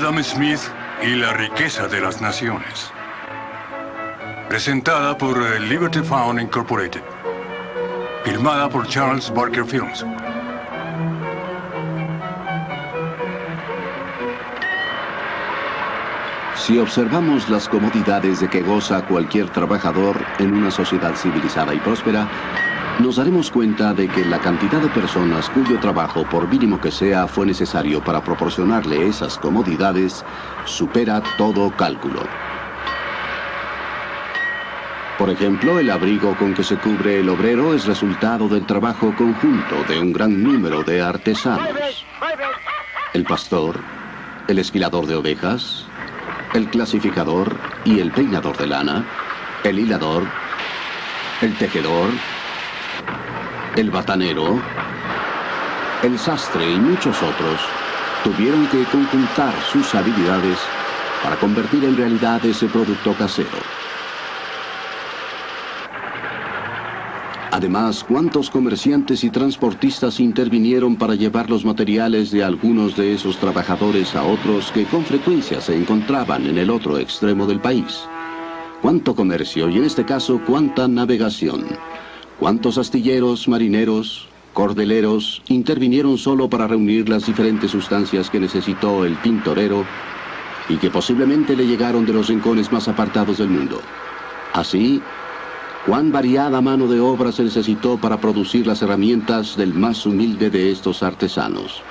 Adam Smith y la riqueza de las naciones. Presentada por Liberty Fund Incorporated. Filmada por Charles Barker Films. Si observamos las comodidades de que goza cualquier trabajador en una sociedad civilizada y próspera, nos daremos cuenta de que la cantidad de personas cuyo trabajo, por mínimo que sea, fue necesario para proporcionarle esas comodidades, supera todo cálculo. Por ejemplo, el abrigo con que se cubre el obrero es resultado del trabajo conjunto de un gran número de artesanos. El pastor, el esquilador de ovejas, el clasificador y el peinador de lana, el hilador, el tejedor, el batanero, el sastre y muchos otros tuvieron que conjuntar sus habilidades para convertir en realidad ese producto casero. Además, ¿cuántos comerciantes y transportistas intervinieron para llevar los materiales de algunos de esos trabajadores a otros que con frecuencia se encontraban en el otro extremo del país? ¿Cuánto comercio y en este caso cuánta navegación? ¿Cuántos astilleros, marineros, cordeleros intervinieron solo para reunir las diferentes sustancias que necesitó el tintorero y que posiblemente le llegaron de los rincones más apartados del mundo? Así, ¿cuán variada mano de obra se necesitó para producir las herramientas del más humilde de estos artesanos?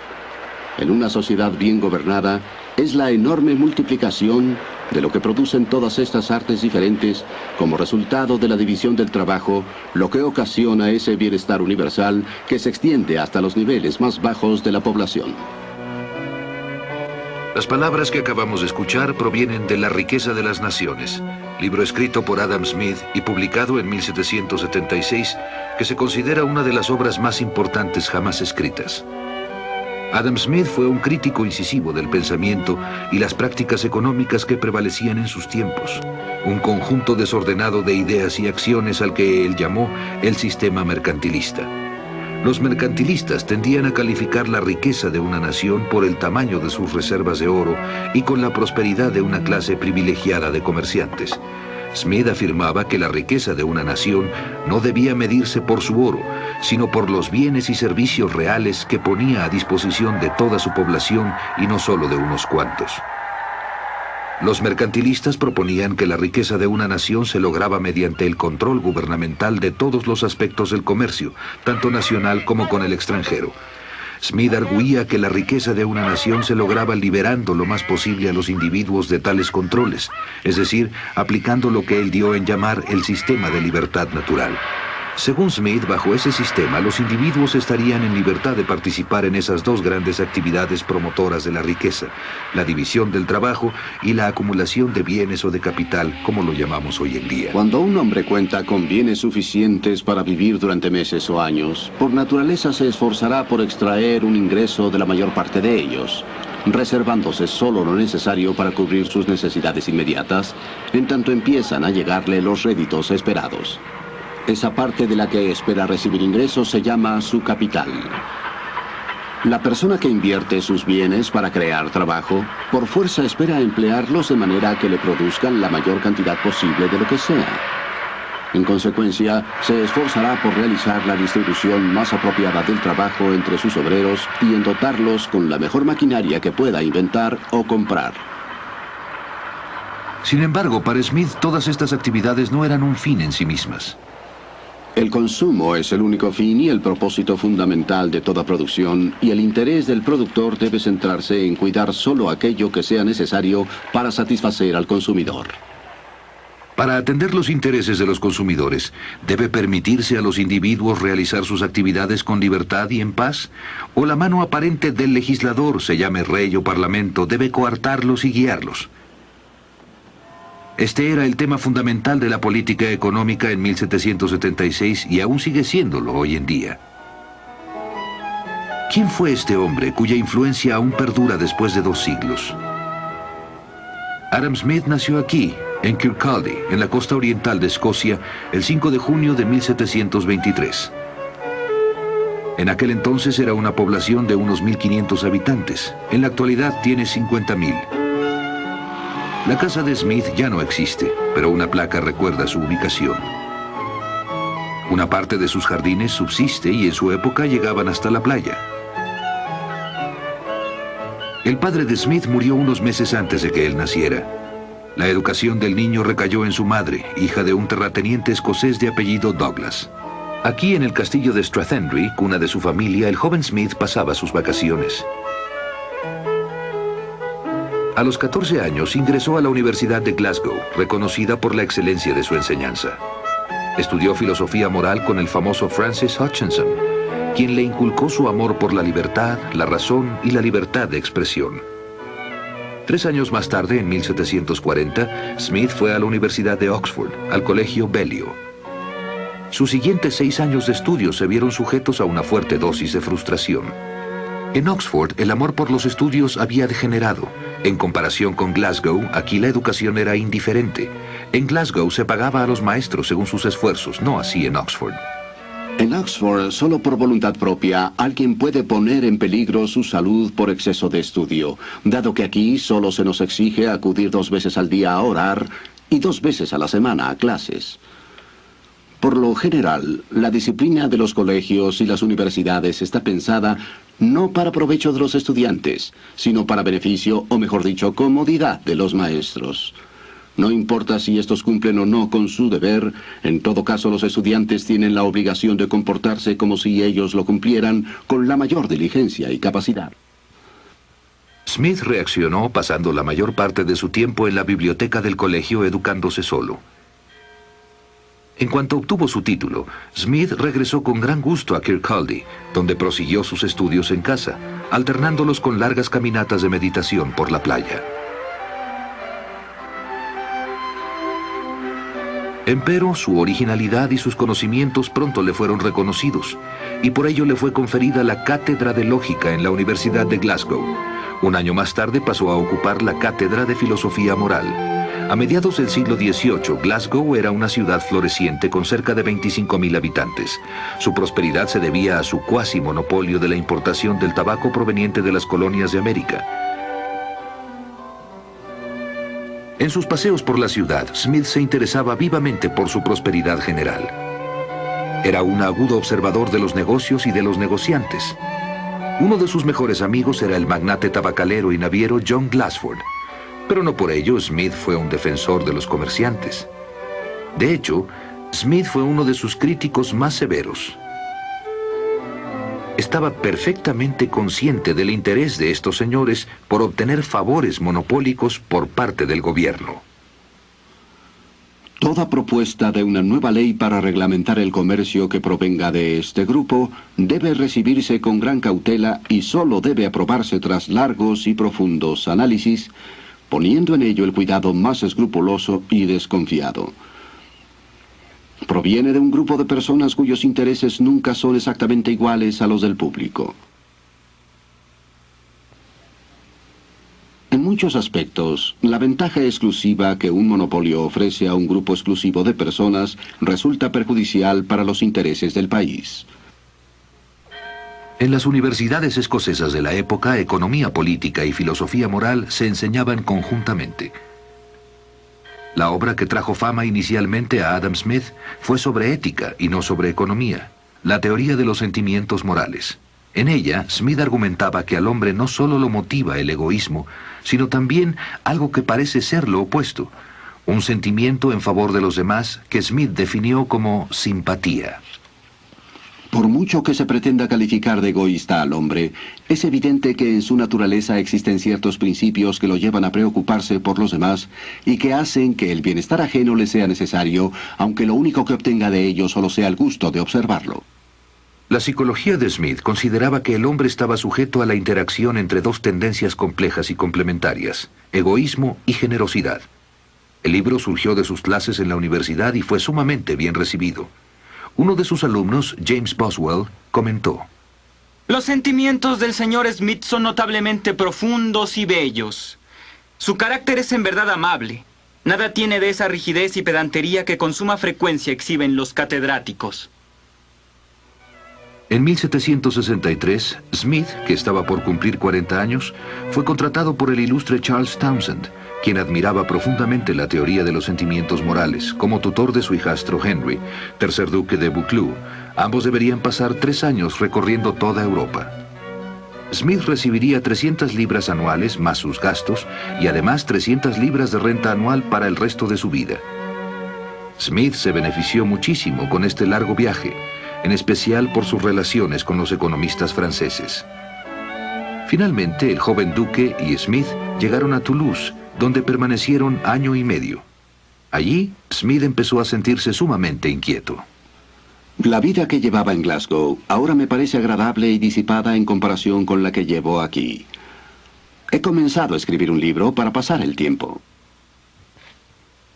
En una sociedad bien gobernada, es la enorme multiplicación de lo que producen todas estas artes diferentes como resultado de la división del trabajo, lo que ocasiona ese bienestar universal que se extiende hasta los niveles más bajos de la población. Las palabras que acabamos de escuchar provienen de La riqueza de las naciones, libro escrito por Adam Smith y publicado en 1776, que se considera una de las obras más importantes jamás escritas. Adam Smith fue un crítico incisivo del pensamiento y las prácticas económicas que prevalecían en sus tiempos, un conjunto desordenado de ideas y acciones al que él llamó el sistema mercantilista. Los mercantilistas tendían a calificar la riqueza de una nación por el tamaño de sus reservas de oro y con la prosperidad de una clase privilegiada de comerciantes. Smith afirmaba que la riqueza de una nación no debía medirse por su oro, sino por los bienes y servicios reales que ponía a disposición de toda su población y no solo de unos cuantos. Los mercantilistas proponían que la riqueza de una nación se lograba mediante el control gubernamental de todos los aspectos del comercio, tanto nacional como con el extranjero. Smith arguía que la riqueza de una nación se lograba liberando lo más posible a los individuos de tales controles, es decir, aplicando lo que él dio en llamar el sistema de libertad natural. Según Smith, bajo ese sistema, los individuos estarían en libertad de participar en esas dos grandes actividades promotoras de la riqueza, la división del trabajo y la acumulación de bienes o de capital, como lo llamamos hoy en día. Cuando un hombre cuenta con bienes suficientes para vivir durante meses o años, por naturaleza se esforzará por extraer un ingreso de la mayor parte de ellos, reservándose solo lo necesario para cubrir sus necesidades inmediatas, en tanto empiezan a llegarle los réditos esperados. Esa parte de la que espera recibir ingresos se llama su capital. La persona que invierte sus bienes para crear trabajo, por fuerza espera emplearlos de manera que le produzcan la mayor cantidad posible de lo que sea. En consecuencia, se esforzará por realizar la distribución más apropiada del trabajo entre sus obreros y en dotarlos con la mejor maquinaria que pueda inventar o comprar. Sin embargo, para Smith, todas estas actividades no eran un fin en sí mismas. El consumo es el único fin y el propósito fundamental de toda producción, y el interés del productor debe centrarse en cuidar solo aquello que sea necesario para satisfacer al consumidor. Para atender los intereses de los consumidores, ¿debe permitirse a los individuos realizar sus actividades con libertad y en paz? ¿O la mano aparente del legislador, se llame rey o parlamento, debe coartarlos y guiarlos? Este era el tema fundamental de la política económica en 1776 y aún sigue siéndolo hoy en día. ¿Quién fue este hombre cuya influencia aún perdura después de 2 siglos? Adam Smith nació aquí, en Kirkcaldy, en la costa oriental de Escocia, el 5 de junio de 1723. En aquel entonces era una población de unos 1.500 habitantes. En la actualidad tiene 50.000. La casa de Smith ya no existe, pero una placa recuerda su ubicación. Una parte de sus jardines subsiste y en su época llegaban hasta la playa. El padre de Smith murió unos meses antes de que él naciera. La educación del niño recayó en su madre, hija de un terrateniente escocés de apellido Douglas. Aquí en el castillo de Strathendry, cuna de su familia, el joven Smith pasaba sus vacaciones. A los 14 años ingresó a la Universidad de Glasgow, reconocida por la excelencia de su enseñanza. Estudió filosofía moral con el famoso Francis Hutcheson, quien le inculcó su amor por la libertad, la razón y la libertad de expresión. 3 años más tarde, en 1740, Smith fue a la Universidad de Oxford, al colegio Balliol. Sus siguientes 6 años de estudio se vieron sujetos a una fuerte dosis de frustración. En Oxford, el amor por los estudios había degenerado. En comparación con Glasgow, aquí la educación era indiferente. En Glasgow se pagaba a los maestros según sus esfuerzos, no así en Oxford. En Oxford, solo por voluntad propia, alguien puede poner en peligro su salud por exceso de estudio, dado que aquí solo se nos exige acudir 2 veces al día a orar y 2 veces a la semana a clases. Por lo general, la disciplina de los colegios y las universidades está pensada no para provecho de los estudiantes, sino para beneficio, o mejor dicho, comodidad de los maestros. No importa si estos cumplen o no con su deber, en todo caso los estudiantes tienen la obligación de comportarse como si ellos lo cumplieran con la mayor diligencia y capacidad. Smith reaccionó pasando la mayor parte de su tiempo en la biblioteca del colegio educándose solo. En cuanto obtuvo su título, Smith regresó con gran gusto a Kirkcaldy, donde prosiguió sus estudios en casa, alternándolos con largas caminatas de meditación por la playa. Empero, su originalidad y sus conocimientos pronto le fueron reconocidos, y por ello le fue conferida la Cátedra de Lógica en la Universidad de Glasgow. Un año más tarde pasó a ocupar la Cátedra de Filosofía Moral. A mediados del siglo XVIII, Glasgow era una ciudad floreciente con cerca de 25.000 habitantes. Su prosperidad se debía a su cuasi monopolio de la importación del tabaco proveniente de las colonias de América. En sus paseos por la ciudad, Smith se interesaba vivamente por su prosperidad general. Era un agudo observador de los negocios y de los negociantes. Uno de sus mejores amigos era el magnate tabacalero y naviero John Glassford. Pero no por ello Smith fue un defensor de los comerciantes. De hecho, Smith fue uno de sus críticos más severos. Estaba perfectamente consciente del interés de estos señores por obtener favores monopólicos por parte del gobierno. Toda propuesta de una nueva ley para reglamentar el comercio que provenga de este grupo debe recibirse con gran cautela y solo debe aprobarse tras largos y profundos análisis, poniendo en ello el cuidado más escrupuloso y desconfiado. Proviene de un grupo de personas cuyos intereses nunca son exactamente iguales a los del público. En muchos aspectos, la ventaja exclusiva que un monopolio ofrece a un grupo exclusivo de personas resulta perjudicial para los intereses del país. En las universidades escocesas de la época, economía política y filosofía moral se enseñaban conjuntamente. La obra que trajo fama inicialmente a Adam Smith fue sobre ética y no sobre economía, la teoría de los sentimientos morales. En ella, Smith argumentaba que al hombre no solo lo motiva el egoísmo, sino también algo que parece ser lo opuesto, un sentimiento en favor de los demás que Smith definió como simpatía. Por mucho que se pretenda calificar de egoísta al hombre, es evidente que en su naturaleza existen ciertos principios que lo llevan a preocuparse por los demás y que hacen que el bienestar ajeno le sea necesario, aunque lo único que obtenga de ello solo sea el gusto de observarlo. La psicología de Smith consideraba que el hombre estaba sujeto a la interacción entre 2 tendencias complejas y complementarias, egoísmo y generosidad. El libro surgió de sus clases en la universidad y fue sumamente bien recibido. Uno de sus alumnos, James Boswell, comentó: Los sentimientos del señor Smith son notablemente profundos y bellos. Su carácter es en verdad amable. Nada tiene de esa rigidez y pedantería que con suma frecuencia exhiben los catedráticos. En 1763, Smith, que estaba por cumplir 40 años, fue contratado por el ilustre Charles Townshend, quien admiraba profundamente la teoría de los sentimientos morales, como tutor de su hijastro Henry, tercer duque de Buccleuch. Ambos deberían pasar 3 años recorriendo toda Europa. Smith recibiría 300 libras anuales más sus gastos y además 300 libras de renta anual para el resto de su vida. Smith se benefició muchísimo con este largo viaje, en especial por sus relaciones con los economistas franceses. Finalmente, el joven duque y Smith llegaron a Toulouse, donde permanecieron 1 año y medio. Allí, Smith empezó a sentirse sumamente inquieto. La vida que llevaba en Glasgow ahora me parece agradable y disipada en comparación con la que llevo aquí. He comenzado a escribir un libro para pasar el tiempo.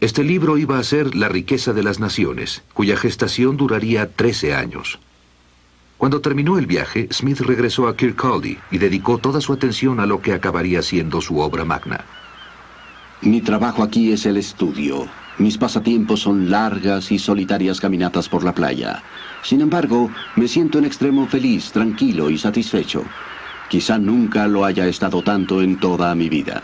Este libro iba a ser La riqueza de las naciones, cuya gestación duraría 13 años. Cuando terminó el viaje, Smith regresó a Kirkcaldy y dedicó toda su atención a lo que acabaría siendo su obra magna. Mi trabajo aquí es el estudio. Mis pasatiempos son largas y solitarias caminatas por la playa. Sin embargo, me siento en extremo feliz, tranquilo y satisfecho. Quizá nunca lo haya estado tanto en toda mi vida.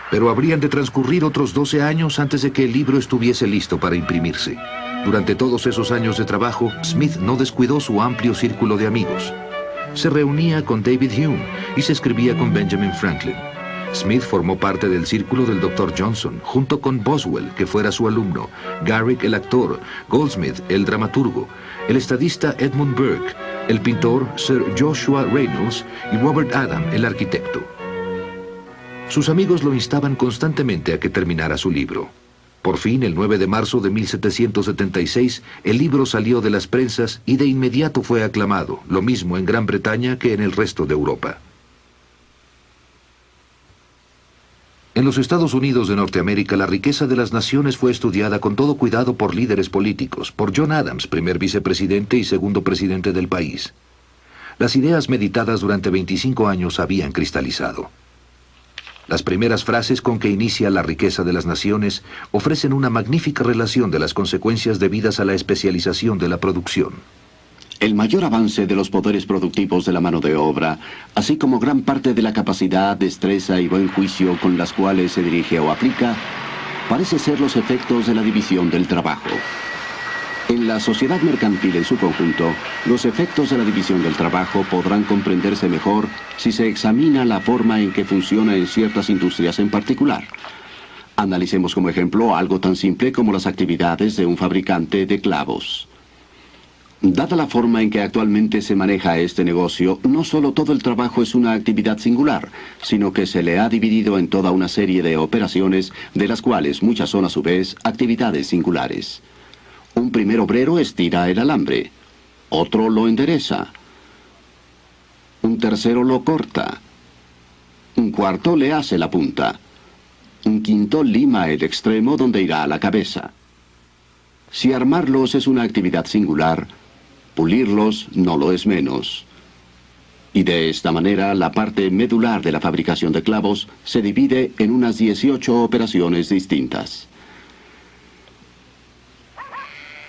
Pero habrían de transcurrir otros 12 años antes de que el libro estuviese listo para imprimirse. Durante todos esos años de trabajo, Smith no descuidó su amplio círculo de amigos. Se reunía con David Hume y se escribía con Benjamin Franklin. Smith formó parte del círculo del Dr. Johnson, junto con Boswell, que fuera su alumno, Garrick el actor, Goldsmith el dramaturgo, el estadista Edmund Burke, el pintor Sir Joshua Reynolds y Robert Adam el arquitecto. Sus amigos lo instaban constantemente a que terminara su libro. Por fin, el 9 de marzo de 1776, el libro salió de las prensas y de inmediato fue aclamado, lo mismo en Gran Bretaña que en el resto de Europa. En los Estados Unidos de Norteamérica, la riqueza de las naciones fue estudiada con todo cuidado por líderes políticos, por John Adams, primer vicepresidente y segundo presidente del país. Las ideas meditadas durante 25 años habían cristalizado. Las primeras frases con que inicia La riqueza de las naciones ofrecen una magnífica relación de las consecuencias debidas a la especialización de la producción. El mayor avance de los poderes productivos de la mano de obra, así como gran parte de la capacidad, destreza y buen juicio con las cuales se dirige o aplica, parece ser los efectos de la división del trabajo. En la sociedad mercantil en su conjunto, los efectos de la división del trabajo podrán comprenderse mejor si se examina la forma en que funciona en ciertas industrias en particular. Analicemos como ejemplo algo tan simple como las actividades de un fabricante de clavos. Dada la forma en que actualmente se maneja este negocio, no solo todo el trabajo es una actividad singular, sino que se le ha dividido en toda una serie de operaciones, de las cuales muchas son a su vez actividades singulares. Un primer obrero estira el alambre, otro lo endereza, un tercero lo corta, un cuarto le hace la punta, un quinto lima el extremo donde irá la cabeza. Si armarlos es una actividad singular, pulirlos no lo es menos. Y de esta manera, la parte medular de la fabricación de clavos se divide en unas 18 operaciones distintas.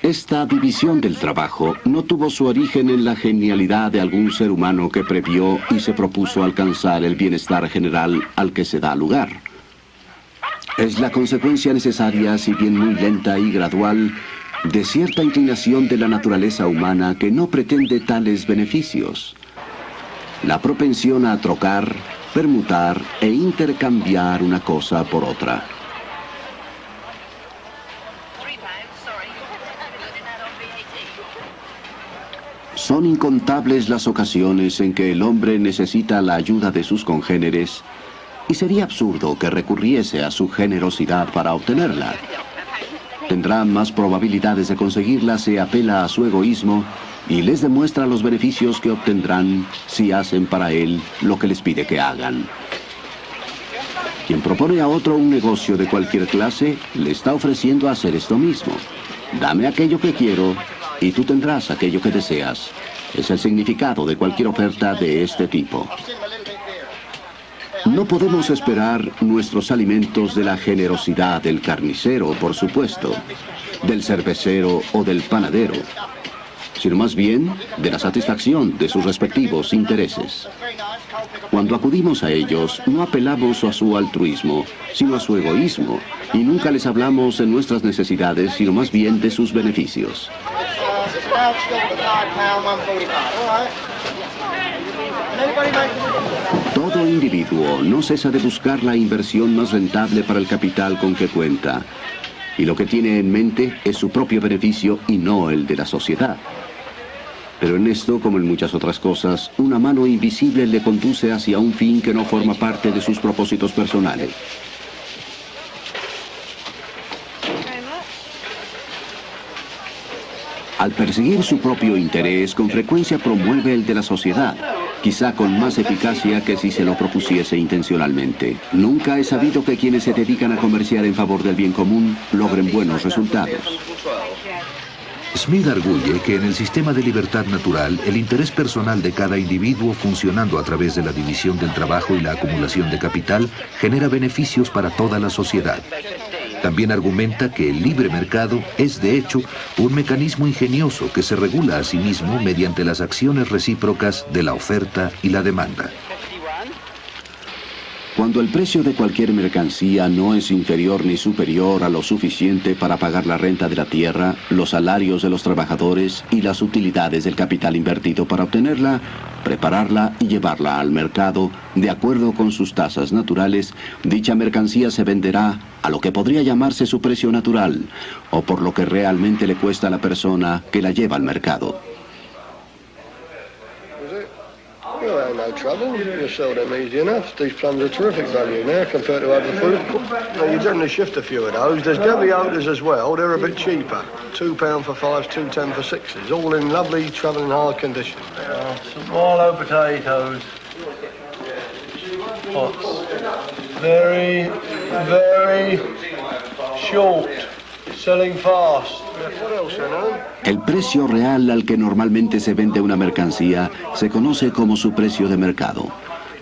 Esta división del trabajo no tuvo su origen en la genialidad de algún ser humano que previó y se propuso alcanzar el bienestar general al que se da lugar. Es la consecuencia necesaria, si bien muy lenta y gradual, de cierta inclinación de la naturaleza humana que no pretende tales beneficios. La propensión a trocar, permutar e intercambiar una cosa por otra. Son incontables las ocasiones en que el hombre necesita la ayuda de sus congéneres y sería absurdo que recurriese a su generosidad para obtenerla. Tendrá más probabilidades de conseguirla si apela a su egoísmo y les demuestra los beneficios que obtendrán si hacen para él lo que les pide que hagan. Quien propone a otro un negocio de cualquier clase, le está ofreciendo hacer esto mismo. Dame aquello que quiero y tú tendrás aquello que deseas. Es el significado de cualquier oferta de este tipo. No podemos esperar nuestros alimentos de la generosidad del carnicero, por supuesto, del cervecero o del panadero. sino más bien de la satisfacción de sus respectivos intereses. Cuando acudimos a ellos, no apelamos a su altruismo, sino a su egoísmo, y nunca les hablamos de nuestras necesidades, sino más bien de sus beneficios. Todo individuo no cesa de buscar la inversión más rentable para el capital con que cuenta, y lo que tiene en mente es su propio beneficio y no el de la sociedad. Pero en esto, como en muchas otras cosas, una mano invisible le conduce hacia un fin que no forma parte de sus propósitos personales. Al perseguir su propio interés, con frecuencia promueve el de la sociedad, quizá con más eficacia que si se lo propusiese intencionalmente. Nunca he sabido que quienes se dedican a comerciar en favor del bien común logren buenos resultados. Smith arguye que en el sistema de libertad natural, el interés personal de cada individuo funcionando a través de la división del trabajo y la acumulación de capital genera beneficios para toda la sociedad. También argumenta que el libre mercado es, de hecho, un mecanismo ingenioso que se regula a sí mismo mediante las acciones recíprocas de la oferta y la demanda. Cuando el precio de cualquier mercancía no es inferior ni superior a lo suficiente para pagar la renta de la tierra, los salarios de los trabajadores y las utilidades del capital invertido para obtenerla, prepararla y llevarla al mercado, de acuerdo con sus tasas naturales, dicha mercancía se venderá a lo que podría llamarse su precio natural, o por lo que realmente le cuesta a la persona que la lleva al mercado. You'll have no trouble. You'll sell them easy enough. These plums are terrific value now compared to other food. Now, you generally shift a few of those. There's Debbie Oaters as well. They're a bit cheaper. £2 for 5s, £2.10 for 6s. All in lovely travelling hard condition. Some Marlow potatoes. Pots. Very, very short. Selling fast. What else, El precio real al que normalmente se vende una mercancía se conoce como su precio de mercado.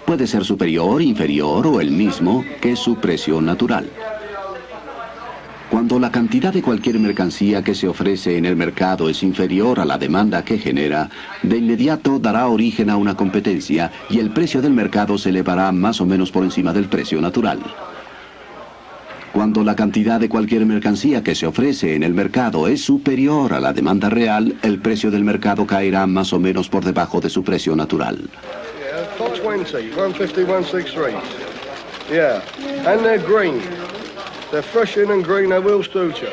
Puede ser superior, inferior o el mismo que su precio natural. Cuando la cantidad de cualquier mercancía que se ofrece en el mercado es inferior a la demanda que genera, de inmediato dará origen a una competencia y el precio del mercado se elevará más o menos por encima del precio natural. Cuando la cantidad de cualquier mercancía que se ofrece en el mercado es superior a la demanda real, el precio del mercado caerá más o menos por debajo de su precio natural. Yeah, 420, 150, 163. Yeah, and they're green. They're fresh in and green, they will suit you.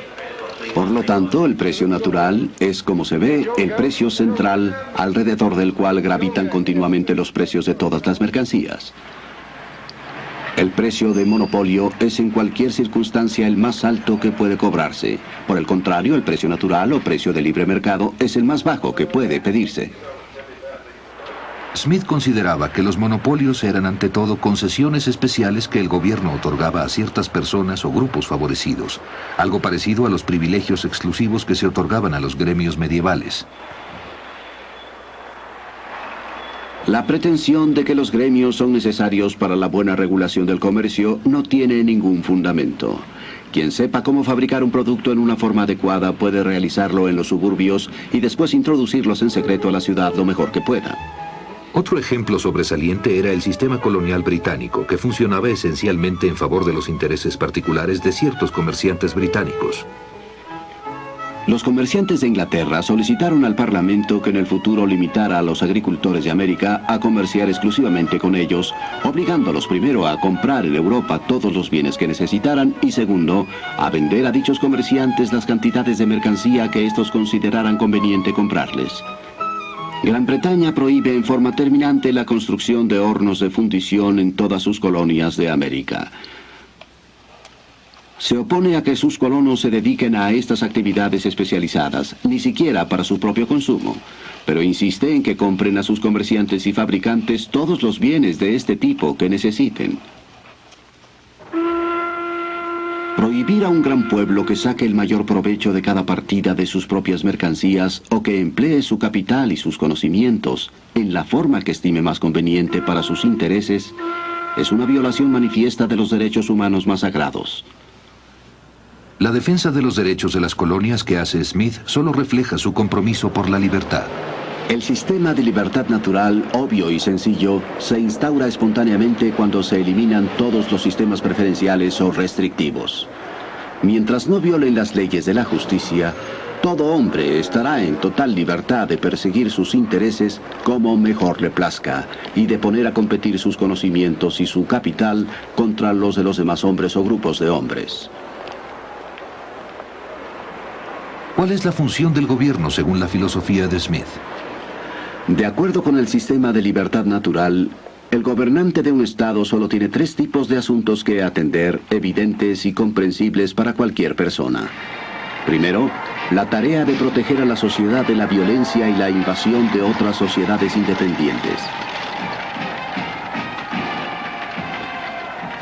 Por lo tanto, el precio natural es, como se ve, el precio central alrededor del cual gravitan continuamente los precios de todas las mercancías. El precio de monopolio es en cualquier circunstancia el más alto que puede cobrarse. Por el contrario, el precio natural o precio de libre mercado es el más bajo que puede pedirse. Smith consideraba que los monopolios eran ante todo concesiones especiales que el gobierno otorgaba a ciertas personas o grupos favorecidos, algo parecido a los privilegios exclusivos que se otorgaban a los gremios medievales. La pretensión de que los gremios son necesarios para la buena regulación del comercio no tiene ningún fundamento. Quien sepa cómo fabricar un producto en una forma adecuada puede realizarlo en los suburbios y después introducirlos en secreto a la ciudad lo mejor que pueda. Otro ejemplo sobresaliente era el sistema colonial británico, que funcionaba esencialmente en favor de los intereses particulares de ciertos comerciantes británicos. Los comerciantes de Inglaterra solicitaron al Parlamento que en el futuro limitara a los agricultores de América a comerciar exclusivamente con ellos, obligándolos primero a comprar en Europa todos los bienes que necesitaran y segundo, a vender a dichos comerciantes las cantidades de mercancía que estos consideraran conveniente comprarles. Gran Bretaña prohíbe en forma terminante la construcción de hornos de fundición en todas sus colonias de América. Se opone a que sus colonos se dediquen a estas actividades especializadas, ni siquiera para su propio consumo, pero insiste en que compren a sus comerciantes y fabricantes todos los bienes de este tipo que necesiten. Prohibir a un gran pueblo que saque el mayor provecho de cada partida de sus propias mercancías o que emplee su capital y sus conocimientos en la forma que estime más conveniente para sus intereses es una violación manifiesta de los derechos humanos más sagrados. La defensa de los derechos de las colonias que hace Smith solo refleja su compromiso por la libertad. El sistema de libertad natural, obvio y sencillo, se instaura espontáneamente cuando se eliminan todos los sistemas preferenciales o restrictivos. Mientras no violen las leyes de la justicia, todo hombre estará en total libertad de perseguir sus intereses como mejor le plazca y de poner a competir sus conocimientos y su capital contra los de los demás hombres o grupos de hombres. ¿Cuál es la función del gobierno según la filosofía de Smith? De acuerdo con el sistema de libertad natural, el gobernante de un estado solo tiene 3 tipos de asuntos que atender, evidentes y comprensibles para cualquier persona. Primero, la tarea de proteger a la sociedad de la violencia y la invasión de otras sociedades independientes.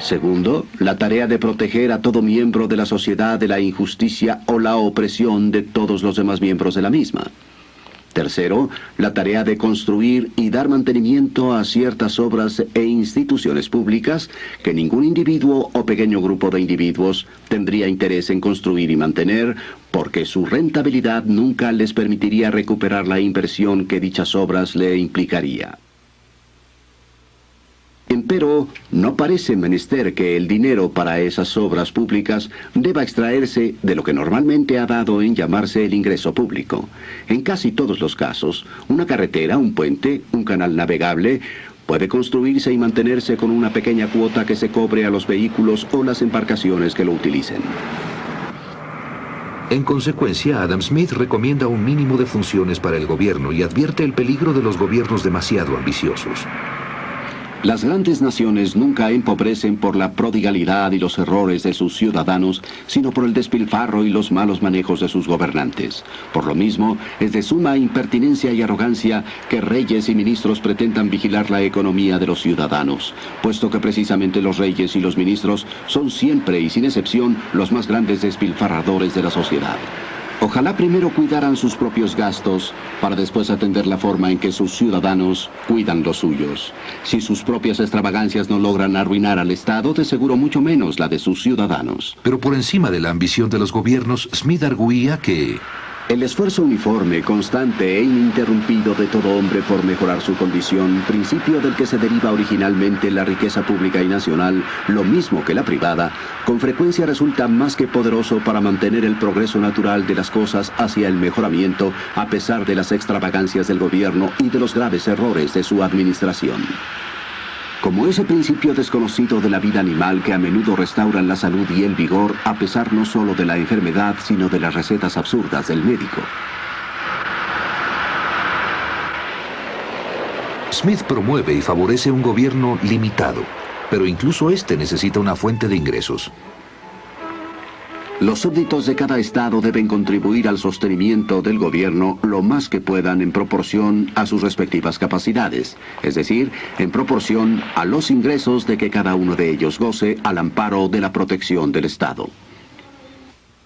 Segundo, la tarea de proteger a todo miembro de la sociedad de la injusticia o la opresión de todos los demás miembros de la misma. Tercero, la tarea de construir y dar mantenimiento a ciertas obras e instituciones públicas que ningún individuo o pequeño grupo de individuos tendría interés en construir y mantener, porque su rentabilidad nunca les permitiría recuperar la inversión que dichas obras le implicaría. Empero, no parece menester que el dinero para esas obras públicas deba extraerse de lo que normalmente ha dado en llamarse el ingreso público. En casi todos los casos, una carretera, un puente, un canal navegable puede construirse y mantenerse con una pequeña cuota que se cobre a los vehículos o las embarcaciones que lo utilicen. En consecuencia, Adam Smith recomienda un mínimo de funciones para el gobierno y advierte el peligro de los gobiernos demasiado ambiciosos. Las grandes naciones nunca empobrecen por la prodigalidad y los errores de sus ciudadanos, sino por el despilfarro y los malos manejos de sus gobernantes. Por lo mismo, es de suma impertinencia y arrogancia que reyes y ministros pretendan vigilar la economía de los ciudadanos, puesto que precisamente los reyes y los ministros son siempre y sin excepción los más grandes despilfarradores de la sociedad. Ojalá primero cuidaran sus propios gastos, para después atender la forma en que sus ciudadanos cuidan los suyos. Si sus propias extravagancias no logran arruinar al Estado, de seguro mucho menos la de sus ciudadanos. Pero por encima de la ambición de los gobiernos, Smith arguía que el esfuerzo uniforme, constante e ininterrumpido de todo hombre por mejorar su condición, principio del que se deriva originalmente la riqueza pública y nacional, lo mismo que la privada, con frecuencia resulta más que poderoso para mantener el progreso natural de las cosas hacia el mejoramiento, a pesar de las extravagancias del gobierno y de los graves errores de su administración. Como ese principio desconocido de la vida animal que a menudo restauran la salud y el vigor, a pesar no solo de la enfermedad, sino de las recetas absurdas del médico. Smith promueve y favorece un gobierno limitado, pero incluso este necesita una fuente de ingresos. Los súbditos de cada estado deben contribuir al sostenimiento del gobierno lo más que puedan en proporción a sus respectivas capacidades, es decir, en proporción a los ingresos de que cada uno de ellos goce al amparo de la protección del Estado.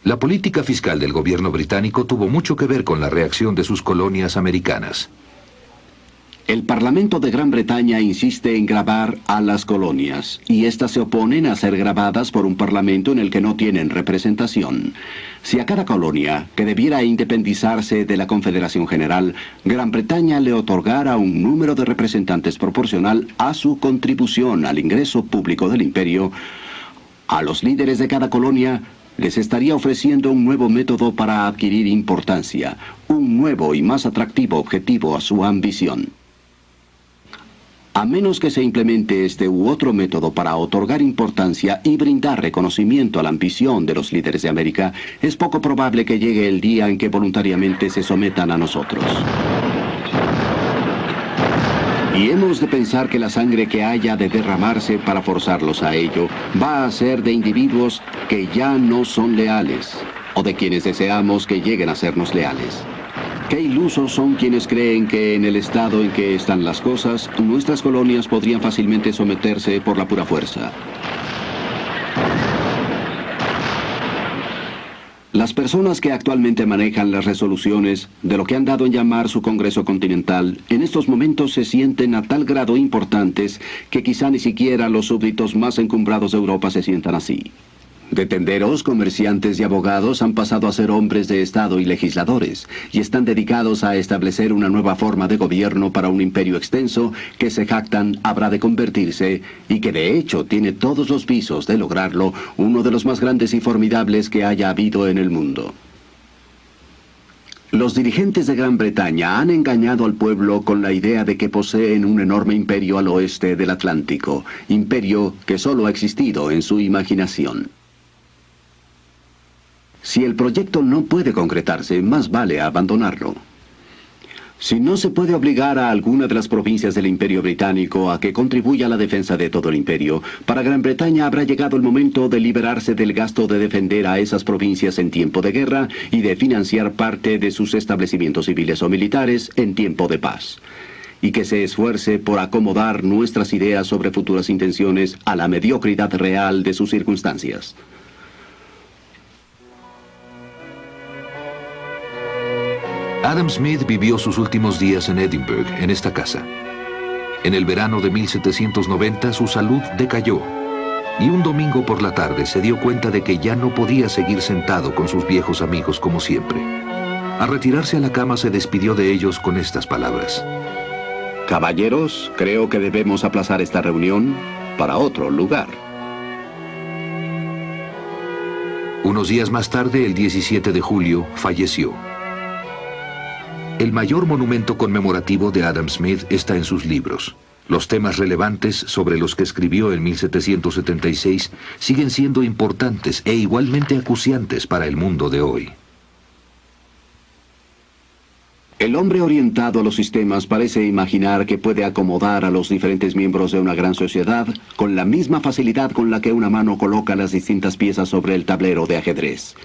La política fiscal del gobierno británico tuvo mucho que ver con la reacción de sus colonias americanas. El Parlamento de Gran Bretaña insiste en gravar a las colonias, y éstas se oponen a ser gravadas por un parlamento en el que no tienen representación. Si a cada colonia, que debiera independizarse de la Confederación General, Gran Bretaña le otorgara un número de representantes proporcional a su contribución al ingreso público del imperio, a los líderes de cada colonia les estaría ofreciendo un nuevo método para adquirir importancia, un nuevo y más atractivo objetivo a su ambición. A menos que se implemente este u otro método para otorgar importancia y brindar reconocimiento a la ambición de los líderes de América, es poco probable que llegue el día en que voluntariamente se sometan a nosotros. Y hemos de pensar que la sangre que haya de derramarse para forzarlos a ello va a ser de individuos que ya no son leales, o de quienes deseamos que lleguen a sernos leales. Qué ilusos son quienes creen que en el estado en que están las cosas, nuestras colonias podrían fácilmente someterse por la pura fuerza. Las personas que actualmente manejan las resoluciones de lo que han dado en llamar su Congreso Continental, en estos momentos se sienten a tal grado importantes que quizá ni siquiera los súbditos más encumbrados de Europa se sientan así. De tenderos, comerciantes y abogados han pasado a ser hombres de Estado y legisladores, y están dedicados a establecer una nueva forma de gobierno para un imperio extenso que se jactan habrá de convertirse, y que de hecho tiene todos los visos de lograrlo, uno de los más grandes y formidables que haya habido en el mundo. Los dirigentes de Gran Bretaña han engañado al pueblo con la idea de que poseen un enorme imperio al oeste del Atlántico, imperio que solo ha existido en su imaginación. Si el proyecto no puede concretarse, más vale abandonarlo. Si no se puede obligar a alguna de las provincias del Imperio Británico a que contribuya a la defensa de todo el imperio, para Gran Bretaña habrá llegado el momento de liberarse del gasto de defender a esas provincias en tiempo de guerra y de financiar parte de sus establecimientos civiles o militares en tiempo de paz. Y que se esfuerce por acomodar nuestras ideas sobre futuras intenciones a la mediocridad real de sus circunstancias. Adam Smith vivió sus últimos días en Edinburgh, en esta casa. En el verano de 1790 su salud decayó, y un domingo por la tarde se dio cuenta de que ya no podía seguir sentado con sus viejos amigos como siempre. Al retirarse a la cama se despidió de ellos con estas palabras. Caballeros, creo que debemos aplazar esta reunión para otro lugar. Unos días más tarde, el 17 de julio, falleció. El mayor monumento conmemorativo de Adam Smith está en sus libros. Los temas relevantes sobre los que escribió en 1776 siguen siendo importantes e igualmente acuciantes para el mundo de hoy. El hombre orientado a los sistemas parece imaginar que puede acomodar a los diferentes miembros de una gran sociedad con la misma facilidad con la que una mano coloca las distintas piezas sobre el tablero de ajedrez.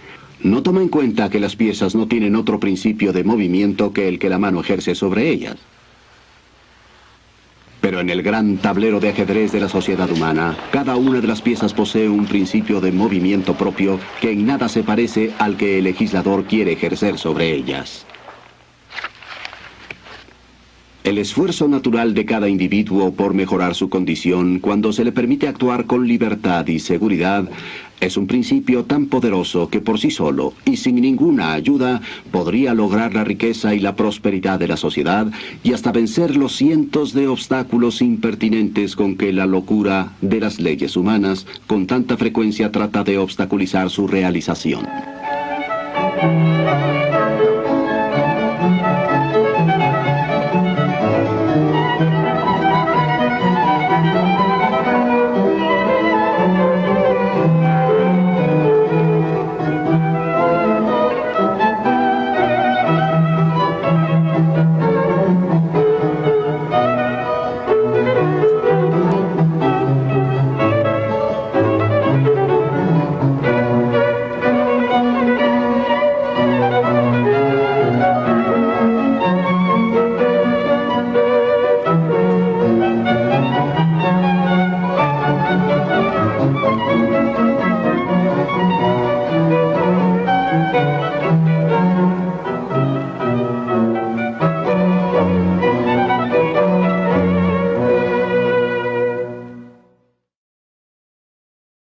No toma en cuenta que las piezas no tienen otro principio de movimiento que el que la mano ejerce sobre ellas. Pero en el gran tablero de ajedrez de la sociedad humana, cada una de las piezas posee un principio de movimiento propio que en nada se parece al que el legislador quiere ejercer sobre ellas. El esfuerzo natural de cada individuo por mejorar su condición cuando se le permite actuar con libertad y seguridad es un principio tan poderoso que por sí solo y sin ninguna ayuda podría lograr la riqueza y la prosperidad de la sociedad y hasta vencer los cientos de obstáculos impertinentes con que la locura de las leyes humanas con tanta frecuencia trata de obstaculizar su realización.